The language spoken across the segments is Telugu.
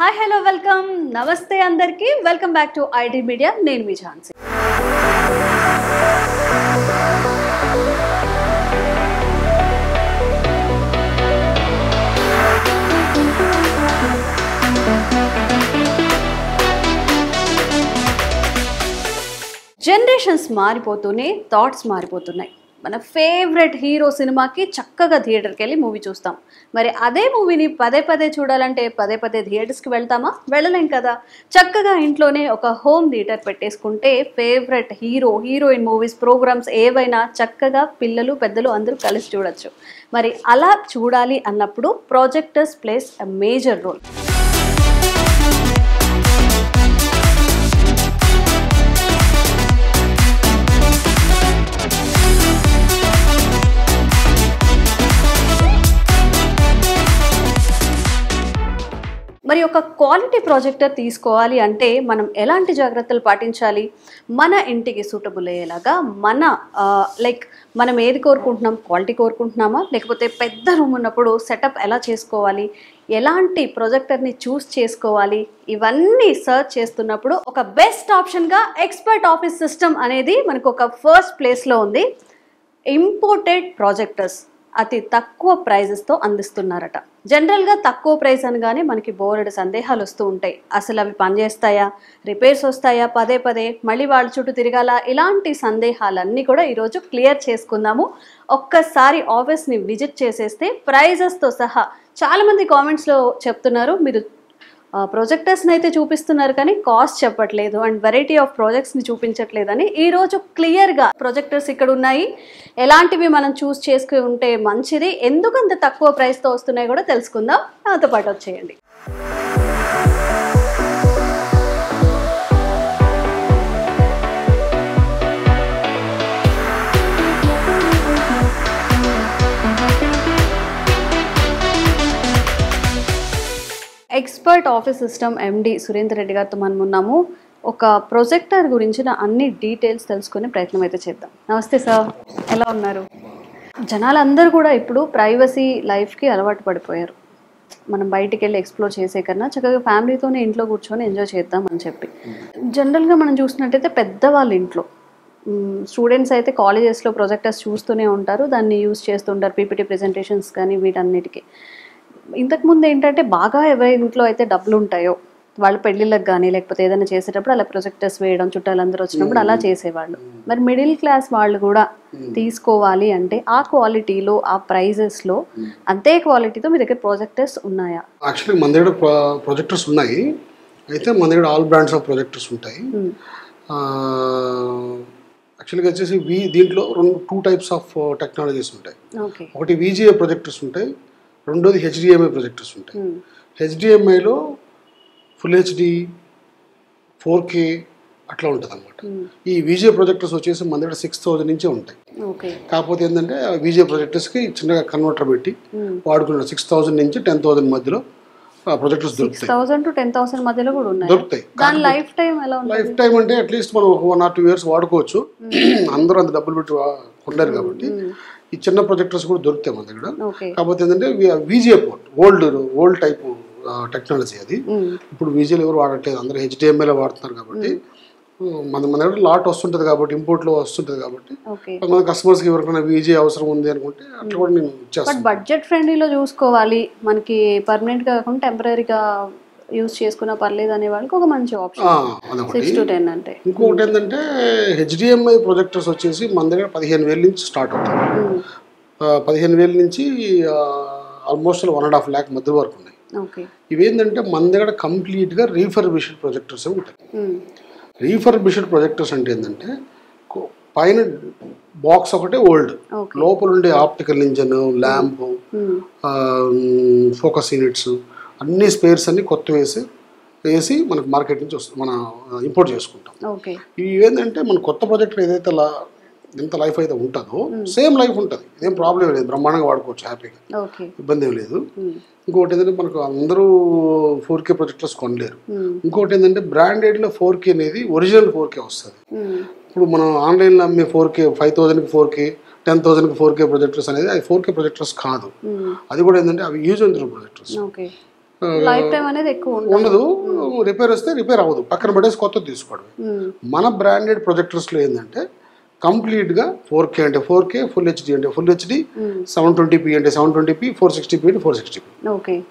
హాయ్ హలో వెల్కమ్ నమస్తే అందరికీ welcome back to ID media నేను మీ ఝాన్సీ. జనరేషన్స్ మారిపోతూనే థాట్స్ మారిపోతున్నాయి. మన ఫేవరెట్ హీరో సినిమాకి చక్కగా థియేటర్కి వెళ్ళి మూవీ చూస్తాం. మరి అదే మూవీని పదే పదే చూడాలంటే పదే పదే థియేటర్స్కి వెళ్తామా? వెళ్ళలేం కదా. చక్కగా ఇంట్లోనే ఒక హోమ్ థియేటర్ పెట్టేసుకుంటే favourite hero heroine movies programmes ఏవైనా చక్కగా పిల్లలు పెద్దలు అందరూ కలిసి చూడొచ్చు. మరి అలా చూడాలి అన్నప్పుడు projectors plays a major role. మరి ఒక క్వాలిటీ ప్రాజెక్టర్ తీసుకోవాలి అంటే మనం ఎలాంటి జాగ్రత్తలు పాటించాలి? మన ఇంటికి సూటబుల్ అయ్యేలాగా మనం ఏది కోరుకుంటున్నాం? క్వాలిటీ కోరుకుంటున్నామా, లేకపోతే పెద్ద రూమ్ ఉన్నప్పుడు సెటప్ ఎలా చేసుకోవాలి, ఎలాంటి ప్రొజెక్టర్ని చూస్ చేసుకోవాలి, ఇవన్నీ సర్చ్ చేస్తున్నప్పుడు ఒక బెస్ట్ ఆప్షన్గా ఎక్స్పర్ట్ ఆఫీస్ సిస్టమ్ అనేది మనకు ఒక ఫస్ట్ ప్లేస్లో ఉంది. ఇంపోర్టెడ్ ప్రాజెక్టర్స్ అతి తక్కువ ప్రైజెస్తో అందిస్తున్నారట. జనరల్గా తక్కువ ప్రైస్ అనగానే మనకి బోలెడు సందేహాలు వస్తూ ఉంటాయి. అసలు అవి పనిచేస్తాయా, రిపేర్స్ వస్తాయా, పదే పదే మళ్ళీ వాళ్ళ చుట్టూ తిరగాల, ఇలాంటి సందేహాలన్నీ కూడా ఈరోజు క్లియర్ చేసుకుందాము. ఒక్కసారి ఆఫీస్ని విజిట్ చేసేస్తే ప్రైజెస్తో సహా చాలామంది కామెంట్స్లో చెప్తున్నారు, మీరు ప్రొజెక్టర్స్ని అయితే చూపిస్తున్నారు కానీ కాస్ట్ చెప్పట్లేదు అండ్ వెరైటీ ఆఫ్ ప్రాజెక్ట్స్ని చూపించట్లేదని. ఈరోజు క్లియర్గా ప్రొజెక్టర్స్ ఇక్కడ ఉన్నాయి, ఎలాంటివి మనం చూస్ చేసుకుంటే మంచిది, ఎందుకు అంత తక్కువ ప్రైస్తో వస్తున్నాయి కూడా తెలుసుకుందాం. నాతో పాటు వచ్చేయండి. ఎక్స్పర్ట్ ఆఫీస్ సిస్టమ్ ఎండి సురేందర్ రెడ్డి గారితో మనం ఉన్నాము. ఒక ప్రొజెక్టర్ గురించిన అన్ని డీటెయిల్స్ తెలుసుకునే ప్రయత్నం అయితే చేద్దాం. నమస్తే సార్, ఎలా ఉన్నారు? జనాలందరూ కూడా ఇప్పుడు ప్రైవసీ లైఫ్కి అలవాటు పడిపోయారు. మనం బయటికి వెళ్ళి ఎక్స్ప్లోర్ చేసే కన్నా చక్కగా ఫ్యామిలీతోనే ఇంట్లో కూర్చొని ఎంజాయ్ చేద్దాం అని చెప్పి. జనరల్గా మనం చూసినట్టయితే పెద్దవాళ్ళ ఇంట్లో స్టూడెంట్స్ అయితే కాలేజెస్లో ప్రొజెక్టర్స్ చూస్తూనే ఉంటారు, దాన్ని యూజ్ చేస్తుంటారు పీపీటీ ప్రెజెంటేషన్స్ కానీ వీటన్నిటికీ. ఇంతకుముందు ఏంటంటే బాగా ఎవరి ఇంట్లో అయితే డబ్బులు ఉంటాయో వాళ్ళ పెళ్ళిళ్ళకి కానీ లేకపోతే ఏదైనా చేసేటప్పుడు అలా ప్రొజెక్టర్స్ వేయడం, చుట్టాలందరూ వచ్చినప్పుడు అలా చేసేవాళ్ళు. మరి మిడిల్ క్లాస్ వాళ్ళు కూడా తీసుకోవాలి అంటే ఆ క్వాలిటీలో ఆ ప్రైజెస్లో అంతే క్వాలిటీతో మీ దగ్గర ప్రొజెక్టర్స్ ఉన్నాయా? యాక్చువల్లీ మన దగ్గర ప్రొజెక్టర్స్ ఉన్నాయి. అయితే మన దగ్గర ఆల్ బ్రాండ్స్ ఆఫ్ ప్రొజెక్టర్స్ ఉంటాయి. యాక్చువల్గా వచ్చేసి దీంట్లో టూ టైప్స్ ఆఫ్ టెక్నాలజీస్ ఉంటాయి. ఒకటి VGA ప్రొజెక్టర్స్ ఉంటాయి, రెండోది HDMI ప్రొజెక్టర్స్ ఉంటాయి. HDMIలో ఫుల్ HD 4K అట్లా ఉంటుంది అనమాట. ఈ VGA ప్రొజెక్టర్స్ వచ్చేసి మన దగ్గర 6000 నుంచే ఉంటాయి. కాకపోతే ఏంటంటే VGA ప్రొజెక్టర్స్కి చిన్నగా కన్వర్టర్ పెట్టి వాడుకున్న 6000 నుంచి 10,000 మధ్యలో ప్రొజెక్టర్స్ దొరుకుతాయి. 6000 to 10,000 మధ్యలో కూడా ఉన్నాయి. దొరుకుతాయి. లైఫ్ టైం ఎలా ఉంటుంది? లైఫ్ టైం అంటే అట్లీస్ట్ మనం 1 or 2 years వాడుకోవచ్చు. అందరూ అంత డబ్బులు పెట్టి కొనలేరు కాబట్టి ఈ చిన్న ప్రొజెక్టర్స్ కూడా దొరుకుతాయి మన దగ్గర. కాకపోతే ఏంటంటే VGA port old type technology అది. ఇప్పుడు VGAలో ఎవరు వాడట్లేదు, అందరూ HDMIలో వాడుతున్నారు. కాబట్టి మన దగ్గర లాట్ వస్తుంటుంది కాబట్టి, ఇంపోర్ట్లో వస్తుంటుంది కాబట్టి మన కస్టమర్స్కి ఎవరికైనా VGA అవసరం ఉంది అనుకుంటే అట్లా కూడా నేను ఇచ్చేస్తాను. బడ్జెట్ ఫ్రెండ్లీలో చూసుకోవాలి, మనకి పర్మనెంట్గా కాకుండా టెంపరీగా యూజ్ చేసుకున్నా పర్లేదు అనే వాళ్ళకి ఒక మంచి ఆప్షన్. 6 to 10 అంటే. ఇంకొకటి ఏంటంటే HDMI ప్రొజెక్టర్స్ వచ్చేసి మన దగ్గర 15,000 నుంచి స్టార్ట్ అవుతాయి. 15,000 నుంచి ఆల్మోస్ట్ 1.5 lakh మధ్య వరకు ఉన్నాయి. ఇవేంటంటే మన దగ్గర కంప్లీట్గా రీఫర్బిష్డ్ ప్రొజెక్టర్స్ ఉంటాయి. రీఫర్బిష్డ్ ప్రొజెక్టర్స్ అంటే ఏంటంటే పైన బాక్స్ ఒకటే ఓల్డ్, లోపల ఉండే optical engine, lamp, focus units అన్ని స్పేర్స్ అన్ని కొత్త వేసి మనకు మార్కెట్ నుంచి మనం ఇంపోర్ట్ చేసుకుంటాం. ఇవి ఏంటంటే మన కొత్త ప్రొజెక్టర్ ఏదైతే ఎంత లైఫ్ అయితే ఉంటుందో సేమ్ లైఫ్ ఉంటుంది, ఇదేం ప్రాబ్లం లేదు, బ్రహ్మాండంగా వాడుకోవచ్చు హ్యాపీగా, ఇబ్బంది ఏం లేదు. ఇంకొకటి ఏంటంటే మనకు అందరూ 4K ప్రొజెక్టర్స్ కొనలేరు. ఇంకొకటి ఏంటంటే బ్రాండెడ్లో 4K అనేది ఒరిజినల్ 4K వస్తుంది. ఇప్పుడు మనం ఆన్లైన్లో అమ్మే 4K 5,000కి 4K 10,000కి 4K ప్రొజెక్టర్స్ అనేది అది 4K ప్రొజెక్టర్స్ కాదు. అది కూడా ఏంటంటే అవి use and through projectors. Life time అనేది ఎక్కువ ఉండదు. రిపేర్ వస్తే రిపేర్ అవ్వదు, పక్కన పడేసి కొత్తది తీసుకోవడం. మన బ్రాండెడ్ ప్రొజెక్టర్స్లో ఏంటంటే కంప్లీట్గా 4K అంటే 4K, ఫుల్ హెచ్డి అంటే ఫుల్ హెచ్డి, 720p అంటే 720p, 460p అంటే 460p,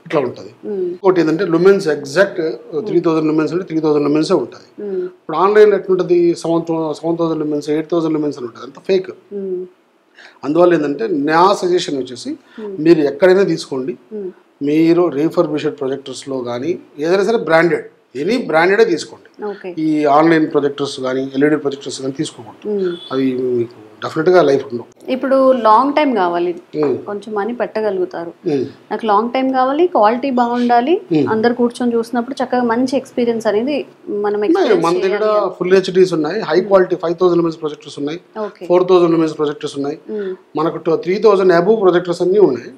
ఇట్లా ఉంటుంది. ఇంకోటి ఏంటంటే లుమెన్స్ ఎగ్జాక్ట్ 3000 లుమెన్స్ అంటే 3000 లుమెన్సే ఉంటుంది. ఇప్పుడు ఆన్లైన్లో ఎట్లుంటుంది 7000 లుమెన్స్, 8000 లుమెన్స్ అని ఉంటుంది, అంత ఫేక్. అందువల్ల ఏంటంటే నా సజెషన్ వచ్చేసి మీరు ఎక్కడైనా తీసుకోండి, మీరు రీఫర్బిష్డ్ ప్రొజెక్టర్స్లో కానీ ఏదైనా సరే బ్రాండెడ్, ఎనీ బ్రాండెడే తీసుకోండి. ఈ ఆన్లైన్ ప్రొజెక్టర్స్ కానీ ఎల్ఈడి ప్రొజెక్టర్స్ కానీ తీసుకోకూడదు, అవి మీకు డెఫినెట్గా లైఫ్ ఉండవు. ఇప్పుడు లాంగ్ టైం కావాలి, కొంచెం మనీ పెట్టగలుగుతారు, నాకు లాంగ్ టైం కావాలి, క్వాలిటీ బాగుండాలి, అందరు కూర్చొని చూసినప్పుడు చక్కగా మంచి ఎక్స్పీరియన్స్ అనేది మనం మన దగ్గర ఫుల్ హెచ్డీస్ ఉన్నాయి, హై క్వాలిటీ 5000 లుమెన్స్ ప్రొజెక్టర్స్ ఉన్నాయి, 4000 లుమెన్స్ ప్రొజెక్టర్స్ ఉన్నాయి, మనకు 3000 అబోవ్ ప్రొజెక్టర్స్ అన్ని ఉన్నాయి.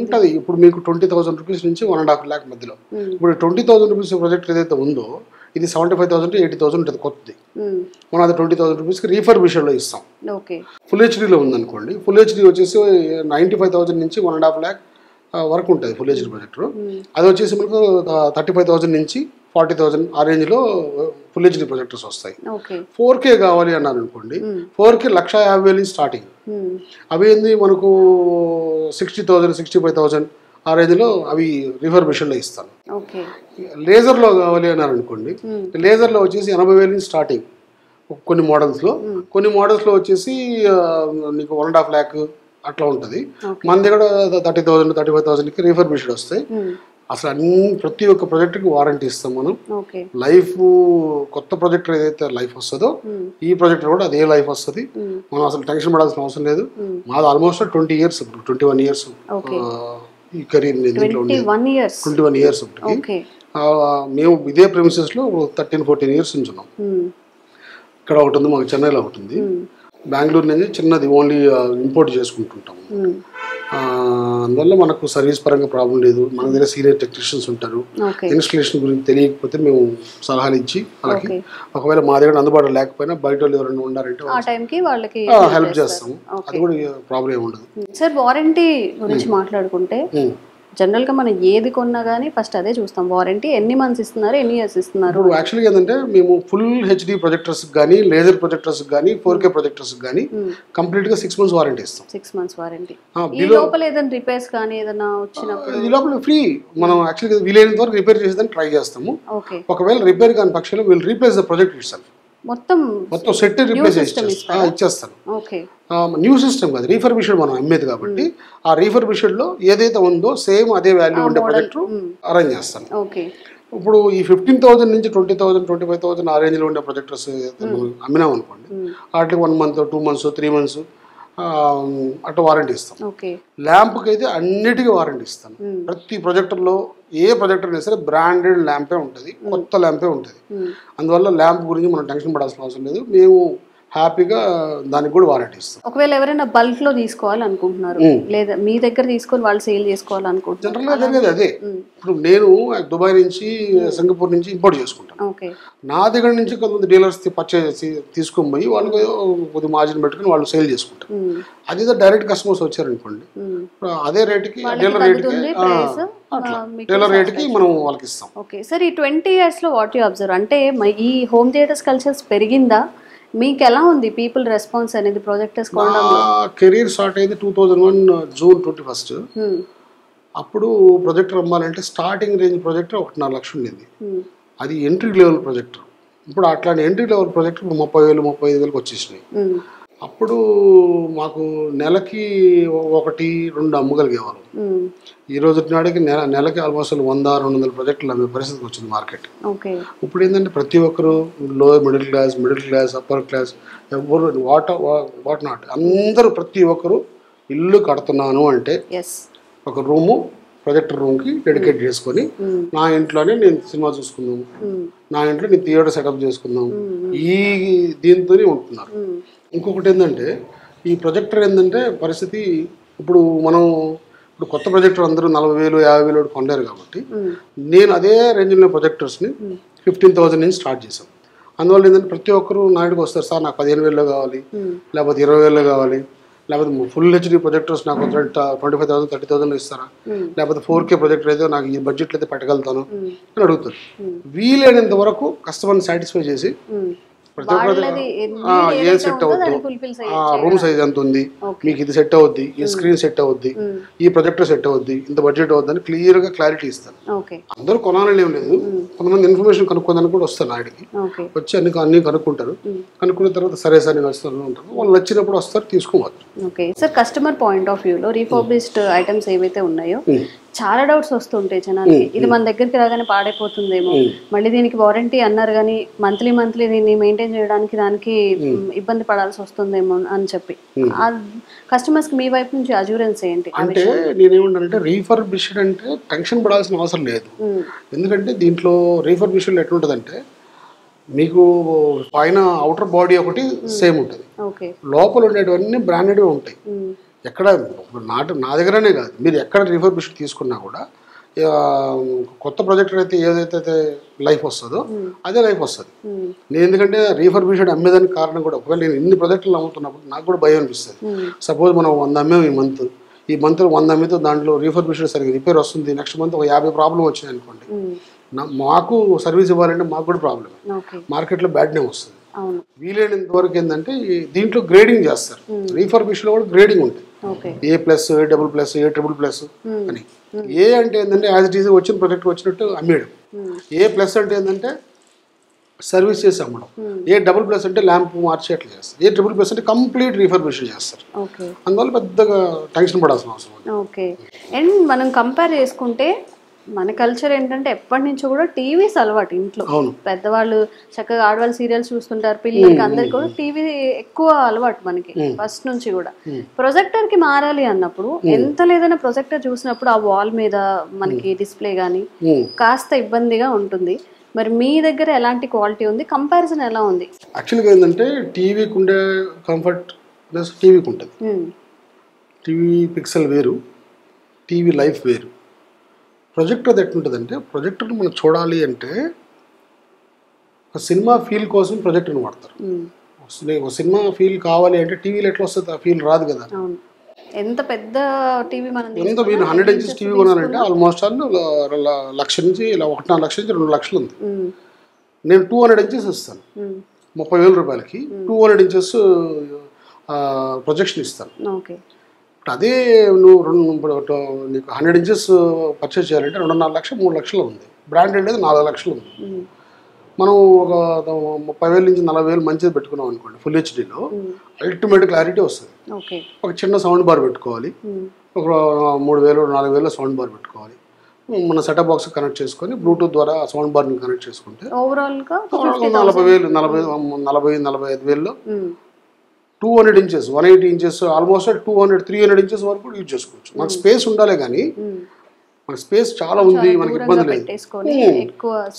ఉంటుంది. ఇప్పుడు మీకు 20,000 రూపీస్ నుంచి 1.5 lakh మధ్యలో. ఇప్పుడు 20,000 రూపీస్ ప్రొజెక్టర్ ఏదైతే ఉందో ఇది 75,000 to 80,000 ఉంటుంది కొత్తది. మనం అది 20,000 రూపీస్కి రీఫర్బిష్డ్లో ఇస్తాం. ఫుల్ హెచ్డీలో ఉందనుకోండి, ఫుల్ హెచ్డీ వచ్చేసి 95,000 నుంచి 1.5 lakh వరకు ఉంటుంది ఫుల్ హెచ్డీ ప్రొజెక్టర్. అది వచ్చేసి మనకు 35,000 నుంచి 40,000 ఆ రేంజ్లో ఫుల్ హెచ్డీ ప్రొజెక్టర్స్ వస్తాయి. 4K కావాలి అన్నారు అనుకోండి, 4K 1,50,000 స్టార్టింగ్. అవి ఏంది మనకు 60,000, 65,000 ఆ రేంజ్లో అవి రిఫర్బిష్డ్లో ఇస్తాను. లేజర్లో కావాలి అన్నారు అనుకోండి, లేజర్లో వచ్చేసి 80,000 స్టార్టింగ్ కొన్ని మోడల్స్లో. కొన్ని మోడల్స్లో వచ్చేసి నీకు 1.5 lakh అట్లా ఉంటుంది. మన దగ్గర 30,000, 35,000కి రీఫర్బిష్డ్ వస్తాయి. అసలు అన్ని ప్రతి ఒక్క ప్రాజెక్ట్కి వారంటీ ఇస్తాం మనం. లైఫ్ కొత్త ప్రాజెక్టర్ ఏదైతే లైఫ్ వస్తుందో ఈ ప్రాజెక్టర్ కూడా అదే లైఫ్ వస్తుంది. మనం అసలు టెన్షన్ పడాల్సిన అవసరం లేదు. మాది ఆల్మోస్ట్ 20 years, 21 years ఈ కెరీర్ 21 years ఉంటుంది. మేము ఇదే ప్రెమిసెస్లో 13-14 years నుంచి ఉన్నాం. ఇక్కడ ఒకటి ఉంది, మాకు చెన్నైలో ఒకటి ఉంది, బెంగళూరు నుంచి చిన్నది ఓన్లీ ఇంపోర్ట్ చేసుకుంటుంటాము. అందువల్ల మనకు సర్వీస్ పరంగా ప్రాబ్లం లేదు. మన దగ్గర సీనియర్ టెక్నీషియన్స్ ఉంటారు. ఇన్స్టలేషన్ గురించి తెలియకపోతే మేము సలహాలు ఇచ్చి వాళ్ళకి, ఒకవేళ మా దగ్గర అందుబాటులో లేకపోయినా బయట వాళ్ళు ఎవరైనా ఉన్నారంటే హెల్ప్ చేస్తాము. అది కూడా ప్రాబ్లం ఏమి ఉండదు. సార్, వారంటీ గురించి మాట్లాడుకుంటే జనరల్గా మనం ఏది కొన్నా కానీ ఫస్ట్ అదే చూస్తాం, వారంటీ ఎన్ని మంత్స్ ఇస్తున్నారు, ఎన్ని ఇయర్స్ ఇస్తున్నారు. ఇప్పుడు యాక్చువల్గా ఏంటంటే మేము ఫుల్ హెచ్డి ప్రొజెక్టర్స్ కానీ, లేజర్ ప్రొజెక్టర్స్ కానీ, 4K ప్రొజెక్టర్స్ కానీ కంప్లీట్గా 6 months వారంటీ ఇస్తాం. 6 months వారంటీ. ఈ లోపల ఏదైనా రిపేర్స్ కానీ ఏదైనా వచ్చినప్పుడు ఈ లోపల ఫ్రీ. మనం యాక్చువల్గా వీలైనంత వరకు రిపేర్ చేసేదాన్ని ట్రై చేస్తాము. ఒకవేళ రిపేర్ కాని పక్షంలో will replace the project it self. మొత్తం సెట్ రిప్లేస్ ఇచ్చేస్తాను. న్యూ సిస్టమ్ కాదు, రీఫర్బిష్డ్ మనం అమ్మేది కాబట్టి ఆ రీఫర్బిష్డ్లో ఏదైతే ఉందో సేమ్ అదే వాల్యూ ఉండే ప్రొజెక్టర్ అరేంజ్ చేస్తాను. ఇప్పుడు ఈ 15,000 నుంచి 20,000, 25,000 ఆ రేంజ్లో ఉండే ప్రొజెక్టర్స్ అమ్మినాం అనుకోండి, వాటికి 1 month, 2 months, 3 months అట్లా వారంటీ ఇస్తాం. ల్యాంప్కి అయితే అన్నిటికీ వారంటీ ఇస్తాను. ప్రతి ప్రొజెక్టర్లో ఏ ప్రొజెక్టర్ అయినా సరే బ్రాండెడ్ ల్యాంపే ఉంటుంది, కొత్త ల్యాంపే ఉంటుంది. అందువల్ల ల్యాంప్ గురించి మనం టెన్షన్ పడాల్సిన అవసరం లేదు. మేము హ్యాపీగా దానికి కూడా వారంటీ ఇస్తాం. ఒకవేళ ఎవరైనా బల్క్ లో తీసుకోవాలనుకుంటున్నారు, లేదా మీ దగ్గర తీసుకొని వాళ్ళు సేల్ చేసుకోవాలనుకుంటున్నారు, జనరల్గా జరిగేది అదే. ఇప్పుడు నేను దుబాయ్ నుంచి, సింగపూర్ నుంచి ఇంపోర్ట్ చేసుకుంటాను. నా దగ్గర నుంచి కొంతమంది డీలర్స్ పర్చేజ్ తీసుకొని పోయి వాళ్ళు కొద్దిగా మార్జిన్ పెట్టుకుని వాళ్ళు సేల్ చేసుకుంటారు. అది డైరెక్ట్ కస్టమర్స్ వచ్చారనుకోండి, అదే రేటుకి డీలర్ రేటుకి మనం వాళ్ళకి ఇస్తాం. ఓకే సార్, ఈ 20 years లో వాట్ యు అబ్జర్వ్ అంటే ఈ హోమ్ థియేటర్స్ కల్చర్స్ పెరిగిందా? మీకు ఎలా ఉంది పీపుల్ రెస్పాన్స్ అనేది ప్రాజెక్టర్స్ కొనడంలో? కెరీర్ స్టార్ట్ అయింది 2001 June 21st. అప్పుడు ప్రొజెక్టర్ అమ్మాలంటే స్టార్టింగ్ రేంజ్ ప్రొజెక్టర్ 1.5 లక్షలు ఉండేది. అది ఎంట్రీ లెవెల్ ప్రొజెక్టర్. ఇప్పుడు అట్లాంటి ఎంట్రీ లెవెల్ ప్రొజెక్టర్ 30,000, 35,000 వచ్చేసినాయి. అప్పుడు మాకు నెలకి 1-2 అమ్మగలిగేవారు. ఈ రోజు నాటికి నెలకి ఆల్మోస్ట్ 100-200 ప్రాజెక్టులు అమ్మే పరిస్థితికి వచ్చింది మార్కెట్. ఇప్పుడు ఏంటంటే ప్రతి ఒక్కరు lower middle class, upper class, ఎవరు వాట్ నాట్ అందరూ ప్రతి ఒక్కరు ఇల్లు కడుతున్నాను అంటే ఒక రూము ప్రొజెక్టర్ రూమ్కి డెడికేట్ చేసుకొని నా ఇంట్లోనే నేను సినిమా చూసుకుందాము, నా ఇంట్లో నేను థియేటర్ సెటప్ చేసుకుందాము, ఈ దీంతోనే ఉంటున్నారు. ఇంకొకటి ఏంటంటే ఈ ప్రొజెక్టర్ ఏంటంటే పరిస్థితి, ఇప్పుడు కొత్త ప్రొజెక్టర్ అందరూ 40,000, 50,000 కొనలేరు కాబట్టి నేను అదే రేంజ్లో ప్రొజెక్టర్స్ని 15,000 నుంచి స్టార్ట్ చేశాను. అందువల్ల ఏంటంటే ప్రతి ఒక్కరు నా ఇంటికి వస్తారు, సార్ నాకు 15,000 కావాలి, లేకపోతే 20,000 కావాలి, లేకపోతే ఫుల్ హెచ్డి ప్రొజెక్టర్స్ నాకు 25,000 30,000 ఇస్తారా, లేకపోతే 4K ప్రొజెక్టర్ అయితే నాకు ఈ బడ్జెట్లో అయితే పెట్టగలుగుతాను అని అడుగుతారు. వీలైనంత వరకు కస్టమర్ని సాటిస్ఫై చేసి ప్రతి ఒక్కరి ఏ సెట్ అవుద్దు, రూమ్ సైజ్ ఎంత ఉంది, మీకు ఇది సెట్ అవుద్ది, ఈ స్క్రీన్ సెట్ అవుద్ది, ఈ ప్రొజెక్టర్ సెట్ అవుద్ది, ఇంత బడ్జెట్ అవుద్ది అని క్లియర్గా క్లారిటీ ఇస్తాను. అందరూ కొనాలని ఏం లేదు, కొంతమంది ఇన్ఫర్మేషన్ కనుక్కోదని కూడా వస్తారు ఆడికి, వచ్చి అన్ని కనుక్కుంటారు. కనుక్కున్న తర్వాత సరే సార్ నేను వస్తాను ఉంటారు, వాళ్ళు నచ్చినప్పుడు వస్తారు తీసుకోవచ్చు. Okay sir, customer point of వ్యూలో రీఫర్బిష్డ్ ఐటమ్స్ ఏవైతే ఉన్నాయో చాలా డౌట్స్ వస్తుంటాయి జనాలకి. ఇది మన దగ్గరికి రాగానే పాడైపోతుందేమో, మళ్ళీ దీనికి వారంటీ అన్నారు కానీ మంత్లీ దీన్ని మెయింటైన్ చేయడానికి దానికి ఇబ్బంది పడాల్సి వస్తుందేమో అని చెప్పి కస్టమర్స్ కి మీ వైపు నుంచి అజ్యూరెన్స్ ఏంటి? అంటే నేనేమంటానంటే రీఫర్బిష్డ్ అంటే టెన్షన్ పడాల్సిన అవసరం లేదు. ఎందుకంటే దీంట్లో రీఫర్బిష్డ్ ఎట్లుంటుందంటే మీకు పైన అవుటర్ బాడీ ఒకటి సేమ్ ఉంటుంది, లోపల ఉండేటివన్నీ బ్రాండెడ్ ఉంటాయి. ఎక్కడ నా దగ్గరనే కాదు, మీరు ఎక్కడ రీఫర్బిష్డ్ తీసుకున్నా కూడా కొత్త ప్రొజెక్టర్ అయితే ఏదైతే లైఫ్ వస్తుందో అదే లైఫ్ వస్తుంది. నేను ఎందుకంటే రీఫర్బిష్డ్ అమ్మేదానికి కారణం కూడా, ఒకవేళ నేను ఇన్ని ప్రొజెక్టులు అమ్ముతున్నప్పుడు నాకు కూడా భయం అనిపిస్తుంది. సపోజ్ మనం 100 అమ్మాము ఈ మంత్ 100 అమ్మితే దాంట్లో రీఫర్బిష్డ్ సరిగ్గా రిపేర్ వస్తుంది, నెక్స్ట్ మంత్ ఒక 50 ప్రాబ్లం వచ్చినాయి అనుకోండి, మాకు సర్వీస్ ఇవ్వాలంటే మాకు కూడా ప్రాబ్లమ్, మార్కెట్లో బ్యాడ్ నేమ్ వస్తుంది. వీలైనంత వరకు ఏంటంటే దీంట్లో గ్రేడింగ్ చేస్తారు, రీఫర్బిష్డ్లో కూడా గ్రేడింగ్ ఉంటుంది, A+, A++, A+++ అని. ఏ అంటే ఏంటంటే యాజ్ ఇట్ ఈజ్ వచ్చిన ప్రొజెక్ట్ వచ్చినట్టు అమ్మేయడం, A+ అంటే ఏంటంటే సర్వీస్ చేసి అమ్మడం, A++ అంటే ల్యాంప్ మార్చి అట్లా చేస్తారు, A++ అంటే కంప్లీట్ రీఫర్బిష్డ్ చేస్తారు. అందువల్ల పెద్దగా టెన్షన్ పడాల్సిన అవసరం. ఓకే. అండ్ మనం కంపేర్ చేసుకుంటే మన కల్చర్ ఏంటంటే ఎప్పటి నుంచో కూడా టీవీస్ అలవాటు ఇంట్లో, పెద్దవాళ్ళు చక్కగా ఆడవాళ్ళు సీరియల్స్ చూస్తుంటారు, పిల్లలకి అందరికి కూడా టీవీ ఎక్కువ అలవాటు మనకి ఫస్ట్ నుంచి కూడా. ప్రొజెక్టర్ కి మారాలి అన్నప్పుడు ఎంత లేదైనా ప్రొజెక్టర్ చూసినప్పుడు ఆ వాల్ మీద మనకి డిస్ప్లే గానీ కాస్త ఇబ్బందిగా ఉంటుంది. మరి మీ దగ్గర ఎలాంటి క్వాలిటీ ఉంది, కంపారిజన్ ఎలా ఉంది? యాక్చువల్గా ఏంటంటే టీవీకి ఉండే కంఫర్ట్ ప్లస్ టీవీకి ఉంటుంది. టీవీ పిక్సెల్ వేరు, టీవీ లైఫ్ వేరు. ప్రొజెక్టర్ అది ఎట్లుంటుందంటే ప్రొజెక్టర్ మనం చూడాలి అంటే ఒక సినిమా ఫీల్ కోసం ప్రొజెక్టర్ని వాడతారు. ఒక సినిమా ఫీల్ కావాలి అంటే టీవీలో ఎట్లా వస్తుంది, ఆ ఫీల్ రాదు కదా. ఎంత పెద్ద టీవీ మనం ఎంత మీరు 100 ఇంచెస్ టీవీ కొనాలంటే ఆల్మోస్ట్ ఆల్ 1,00,000 నుంచి ఇలా 1.5 లక్షల నుంచి 2 లక్షలు ఉంది. నేను 200 ఇంచెస్ ఇస్తాను 30,000 రూపాయలకి, 200 ఇంచెస్ ప్రొజెక్షన్ ఇస్తాను. అదే నువ్వు నీకు 100 ఇంచెస్ పర్చేస్ చేయాలంటే 2.5 లక్షలు 3 లక్షలు ఉంది, బ్రాండెడ్ అయితే 4 లక్షలు ఉంది. మనం ఒక 30,000 నుంచి 40,000 మంచిది పెట్టుకున్నాం అనుకోండి, ఫుల్ హెచ్డీలో అల్టిమేట్ క్లారిటీ వస్తుంది. ఒక చిన్న సౌండ్ బార్ పెట్టుకోవాలి, ఒక 3,000 4,000 సౌండ్ బార్ పెట్టుకోవాలి, మన సెటప్ బాక్స్ కనెక్ట్ చేసుకొని బ్లూటూత్ ద్వారా సౌండ్ బార్ని కనెక్ట్ చేసుకుంటే ఓవరాల్గా 40,000 45,000లో 200 ఇంచెస్ 180 ఇంచెస్ ఆల్మోస్ట్ 300 ఇంచెస్ వరకు యూజ్ చేసుకోవచ్చు. మనకు స్పేస్ ఉండాలి కానీ మన స్పేస్ చాలా ఉంది, మనకి ఇబ్బంది లేదు.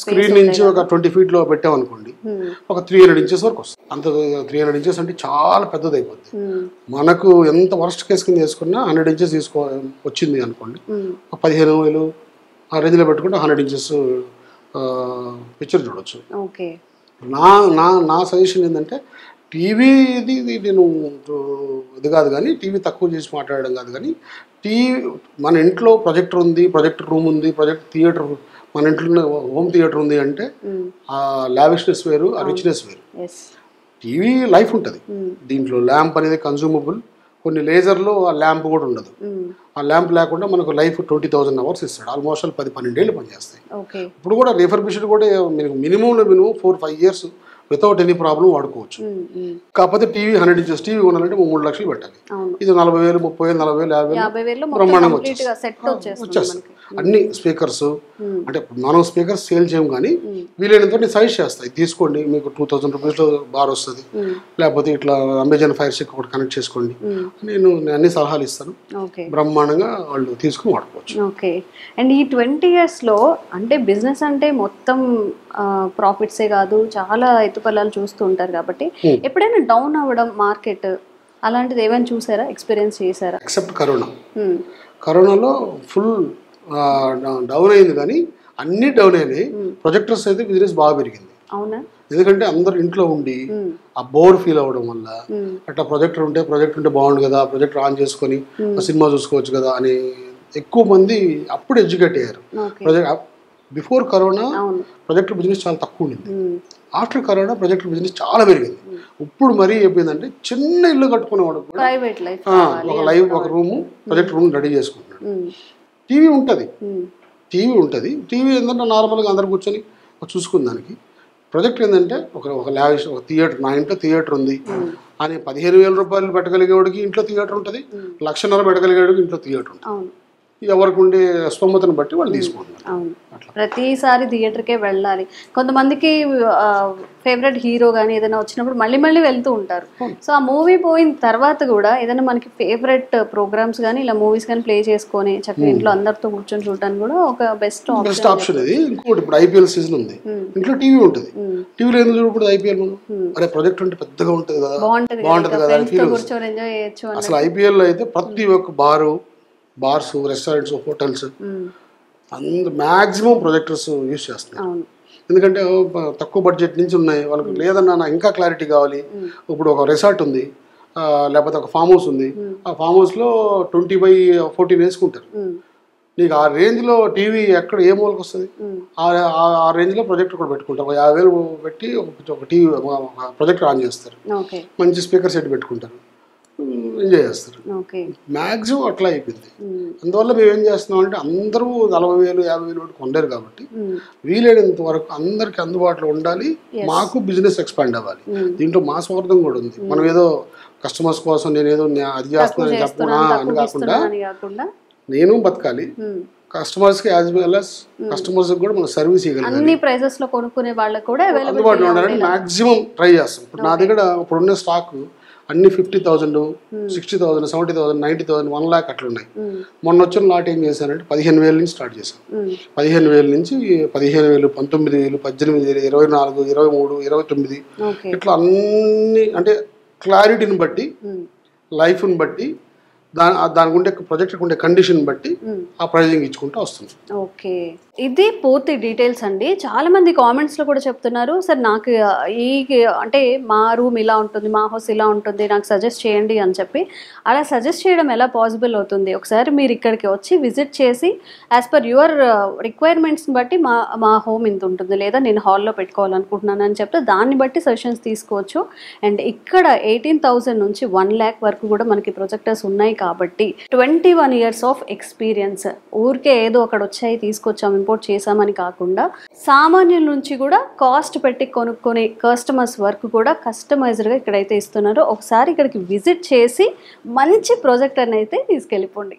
స్క్రీన్ నుంచి ఒక 20 feet పెట్టామనుకోండి ఒక 300 ఇంచెస్ వరకు వస్తుంది. అంత 300 ఇంచెస్ అంటే చాలా పెద్దది అయిపోద్ది. మనకు ఎంత వర్స్ట్ కేస్ కింద చేసుకున్నా 100 ఇంచెస్ వచ్చింది అనుకోండి, ఒక 15,000 ఆ రేంజ్లో పెట్టుకుంటే 100 ఇంచెస్ పిక్చర్ చూడొచ్చు. నా సజెషన్ ఏంటంటే టీవీది నేను ఇది కాదు కానీ, టీవీ తక్కువ చేసి మాట్లాడడం కాదు కానీ, టీవీ మన ఇంట్లో ప్రొజెక్టర్ ఉంది, ప్రొజెక్టర్ రూమ్ ఉంది, థియేటర్ మన ఇంట్లో హోమ్ థియేటర్ ఉంది అంటే ఆ లావిష్నెస్ వేరు, ఆ రిచ్నెస్ వేరు. టీవీ లైఫ్ ఉంటుంది, దీంట్లో ల్యాంప్ అనేది కన్జ్యూమబుల్, కొన్ని లేజర్లో ఆ ల్యాంప్ కూడా ఉండదు. ఆ ల్యాంప్ లేకుండా మనకు లైఫ్ 20,000 hours ఇస్తాడు, ఆల్మోస్ట్ 10-12 ఏళ్ళు పనిచేస్తాయి. ఇప్పుడు కూడా రిఫర్బిష్డ్ కూడా మీకు minimum 4-5 years without any problem వాడుకోవచ్చు. కాకపోతే టీవీ 100 ఇంచెస్ టీవీ కొనాలంటే 3 లక్షలు పెట్టాలి. ఇది 40,000 30,000 40,000 బ్రహ్మాండంగా వచ్చేస్తుంది. అన్ని స్పీకర్స్ అంటే మనం స్పీకర్స్ సేల్ చేయం కానీ వీలైనంత నేను సజెస్ట్ చేస్తాను, తీసుకోండి మీకు 2,000 రూపీస్లో బార్ వస్తుంది, లేకపోతే ఇట్లా అమెజాన్ ఫైర్ స్టిక్ ఒకటి కనెక్ట్ చేసుకోండి, నేను అన్ని సలహాలు ఇస్తాను, బ్రహ్మాండంగా వాళ్ళు తీసుకుని వాడుకోవచ్చు. ఓకే. అండ్ ఈ 20 yearsలో అంటే బిజినెస్ అంటే మొత్తం ప్రాఫిట్సే కాదు, చాలా ఎత్తుపల్లాలు చూస్తూ ఉంటారు కాబట్టి ఎప్పుడైనా డౌన్ అవ్వడం మార్కెట్ అలాంటిది ఏమైనా చూసారా, ఎక్స్పీరియన్స్ చేశారా? ఎక్సెప్ట్ కరోనాలో ఫుల్ డౌన్ అయింది కానీ అన్ని డౌన్ అయినాయి. ప్రొజెక్టర్స్ అయితే బిజినెస్ బాగా పెరిగింది. అవునా? ఎందుకంటే అందరు ఇంట్లో ఉండి ఆ బోర్ ఫీల్ అవ్వడం వల్ల అట్లా ప్రొజెక్టర్ ఉంటే బాగుండు కదా, ప్రొజెక్టర్ ఆన్ చేసుకొని సినిమా చూసుకోవచ్చు కదా అని ఎక్కువ మంది అప్పుడు ఎడ్యుకేట్ అయ్యారు. బిఫోర్ కరోనా ప్రొజెక్టర్ బిజినెస్ చాలా తక్కువ ఉండింది. ఆఫ్టర్ కరోనా ప్రొజెక్టర్ బిజినెస్ చాలా పెరిగింది. ఇప్పుడు మరీ అయిపోయిందంటే చిన్న ఇల్లు కట్టుకునేవాడు ఒక రూము ప్రొజెక్టర్ రూమ్ రెడీ చేసుకుంటున్నాడు. టీవీ ఉంటుంది. టీవీ ఏంటంటే నార్మల్గా అందరు కూర్చొని చూసుకున్న దానికి. ప్రొజెక్టర్ ఏంటంటే ఒక లావిష్ ఒక థియేటర్, నా ఇంట్లో థియేటర్ ఉంది అని 15,000 రూపాయలు పెట్టగలిగేవాడికి ఇంట్లో థియేటర్ ఉంటుంది, 1,50,000 పెట్టగలిగేవాడికి ఇంట్లో థియేటర్ ఉంటుంది. ఎవరికి ఉండే స్తోమతను బట్టి వాళ్ళు తీసుకుంటున్నారు. ప్రతిసారి థియేటర్కే వెళ్ళాలి. కొంతమందికి ఫేవరెట్ హీరో కానీ ఏదైనా వచ్చినప్పుడు మళ్ళీ వెళ్తూ ఉంటారు. సో ఆ మూవీ పోయిన తర్వాత కూడా ఏదైనా మనకి ఫేవరెట్ ప్రోగ్రామ్స్ కానీ ఇలా మూవీస్ కానీ ప్లే చేసుకొని చక్కగా ఇంట్లో అందరితో కూర్చొని చూడడానికి కూడా ఒక బెస్ట్ ఆప్షన్ ఇది. ఇంకోటి ఇప్పుడు ఐపీఎల్ సీజన్ ఉంది, ఇంట్లో టీవీ ఉంటుంది. టీవీలో ఎందుకు చూడకూడదు ఐపీఎల్? మనం అరే ప్రొజెక్ట్ ఉంటే పెద్దగా ఉంటుంది కదా, బాగుంటుంది కదా కూర్చొని ఎంజాయ్ చేయొచ్చు. అసలు ఐపీఎల్ అయితే ప్రతి ఒక్క బార్స్, రెస్టారెంట్స్, హోటల్స్ అందరూ మ్యాక్సిమం ప్రొజెక్టర్స్ యూజ్ చేస్తున్నారు. ఎందుకంటే తక్కువ బడ్జెట్ నుంచి ఉన్నాయి వాళ్ళకి. లేదన్నా నాకు ఇంకా క్లారిటీ కావాలి. ఇప్పుడు ఒక రిసార్ట్ ఉంది, లేకపోతే ఒక ఫామ్ హౌస్ ఉంది. ఆ ఫామ్ హౌస్లో 20/14 వేసుకుంటారు. నీకు ఆ రేంజ్లో టీవీ ఎక్కడ ఏ మూలకి వస్తుంది? ఆ రేంజ్లో ప్రొజెక్టర్ కూడా పెట్టుకుంటారు. 50,000 పెట్టి ఒక టీవీ ప్రొజెక్టర్ ఆన్ చేస్తారు, మంచి స్పీకర్ సెట్ పెట్టుకుంటారు, ఎంజాయ్ చేస్తారు. మ్యాక్సిమం అట్లా అయిపోయింది. అందువల్ల మేము ఏం చేస్తున్నాం అంటే అందరూ 40,000, 50,000 కొనలేరు కాబట్టి వీలైనంత వరకు అందరికి అందుబాటులో ఉండాలి. మాకు బిజినెస్ ఎక్స్పాండ్ అవ్వాలి. దీంట్లో మా స్వార్థం కూడా ఉంది. మనం ఏదో కస్టమర్స్ కోసం నేనేదో అది చేస్తున్నానని చెప్పకుండా అని కాకుండా నేను బతకాలి, కస్టమర్స్ కి యాజ్ వెల్ as కస్టమర్స్ కూడా మనం సర్వీస్ ఇవ్వగలగాలి. అన్ని ప్రైసెస్ లో కొనుక్కునే వాళ్ళకి కూడా అందుబాటులో ఉండాలని మాక్సిమం ట్రై చేస్తాం. ఇప్పుడు నా దగ్గర ఇప్పుడున్న స్టాక్ అన్ని 50,000, 60,000, 70,000, 90,000, 1 lakh అట్లా ఉన్నాయి. మొన్న వచ్చిన లాట్ ఏం చేశానంటే 15,000 నుంచి స్టార్ట్ చేశాను. 15,000 నుంచి 15,000, 19,000, 18,000, 24, 23, 29 ఇట్లా అన్ని అంటే క్లారిటీని బట్టి, లైఫ్ని బట్టి, దానికి ఉండే ప్రొజెక్ట్కి ఉండే కండిషన్ బట్టి ఆ ప్రైజింగ్ ఇచ్చుకుంటూ వస్తుంది. ఓకే, ఇది పూర్తి డీటెయిల్స్ అండి. చాలా మంది కామెంట్స్లో కూడా చెప్తున్నారు, సార్ నాకు అంటే మా రూమ్ ఇలా ఉంటుంది, మా హౌస్ ఇలా ఉంటుంది, నాకు సజెస్ట్ చేయండి అని చెప్పి. అలా సజెస్ట్ చేయడం ఎలా పాసిబుల్ అవుతుంది? ఒకసారి మీరు ఇక్కడికి వచ్చి విజిట్ చేసి యాజ్ పర్ యువర్ రిక్వైర్మెంట్స్ని బట్టి మా హోమ్ ఇంత ఉంటుంది, లేదా నేను హాల్లో పెట్టుకోవాలనుకుంటున్నాను అని చెప్తే దాన్ని బట్టి సజెషన్స్ తీసుకోవచ్చు. అండ్ ఇక్కడ 18,000 నుంచి 1 lakh వరకు కూడా మనకి ప్రొజెక్టర్స్ ఉన్నాయి కాబట్టి 21 years ఆఫ్ ఎక్స్పీరియన్స్. ఊరికే ఏదో అక్కడ వచ్చాయి తీసుకొచ్చాము ఇంపోర్ట్ చేసామని కాకుండా సామాన్యుల నుంచి కూడా కాస్ట్ పెట్టి కొనుక్కునే కస్టమర్స్ వరకు కూడా కస్టమైజ్డ్గా ఇక్కడైతే ఇస్తున్నారో ఒకసారి ఇక్కడికి విజిట్ చేసి మంచి ప్రొజెక్టర్ని అయితే తీసుకెళ్ళిపోండి.